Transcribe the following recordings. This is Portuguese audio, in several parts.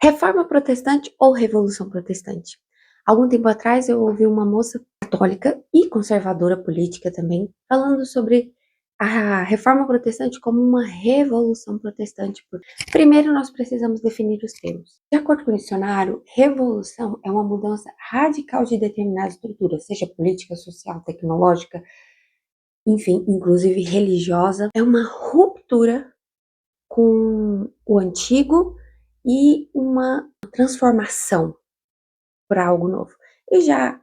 Reforma protestante ou revolução protestante? Algum tempo atrás eu ouvi uma moça católica e conservadora política também falando sobre a reforma protestante como uma revolução protestante. Primeiro nós precisamos definir os termos. De acordo com o dicionário, revolução é uma mudança radical de determinada estrutura, seja política, social, tecnológica, enfim, inclusive religiosa. É uma ruptura com o antigo e uma transformação para algo novo. E já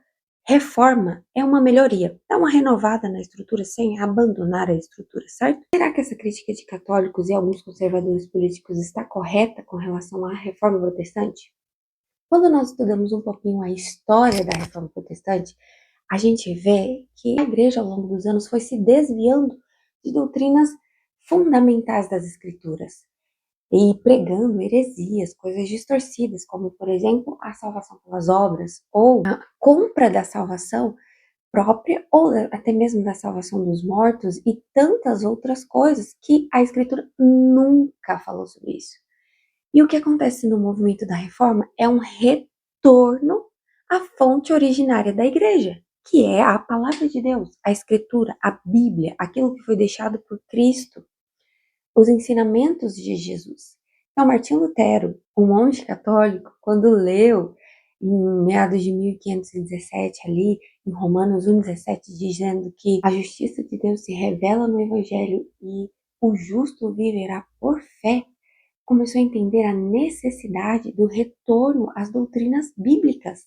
reforma é uma melhoria, dá uma renovada na estrutura sem abandonar a estrutura, certo? Será que essa crítica de católicos e alguns conservadores políticos está correta com relação à reforma protestante? Quando nós estudamos um pouquinho a história da reforma protestante, a gente vê que a igreja ao longo dos anos foi se desviando de doutrinas fundamentais das escrituras e pregando heresias, coisas distorcidas, como, por exemplo, a salvação pelas obras, ou a compra da salvação própria, ou até mesmo da salvação dos mortos, e tantas outras coisas que a Escritura nunca falou sobre isso. E o que acontece no movimento da reforma é um retorno à fonte originária da igreja, que é a palavra de Deus, a Escritura, a Bíblia, aquilo que foi deixado por Cristo, os ensinamentos de Jesus. Então, Martinho Lutero, um monge católico, quando leu em meados de 1517 ali, em Romanos 1,17, dizendo que a justiça de Deus se revela no Evangelho e o justo viverá por fé, começou a entender a necessidade do retorno às doutrinas bíblicas,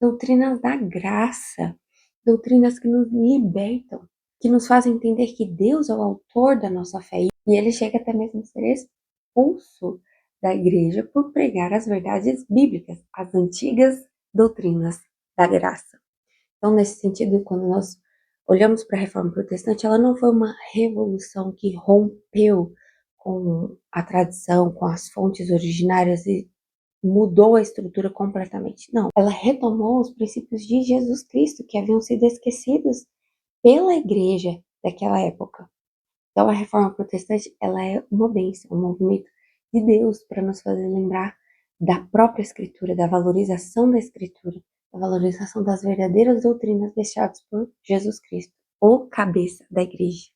doutrinas da graça, doutrinas que nos libertam, que nos fazem entender que Deus é o autor da nossa fé. E ele chega até mesmo a ser expulso da igreja por pregar as verdades bíblicas, as antigas doutrinas da graça. Então, nesse sentido, quando nós olhamos para a reforma protestante, ela não foi uma revolução que rompeu com a tradição, com as fontes originárias e mudou a estrutura completamente. Não, ela retomou os princípios de Jesus Cristo que haviam sido esquecidos pela igreja daquela época. Então, a reforma protestante, ela é uma bênção, um movimento de Deus para nos fazer lembrar da própria Escritura, da valorização da Escritura, da valorização das verdadeiras doutrinas deixadas por Jesus Cristo, o cabeça da igreja.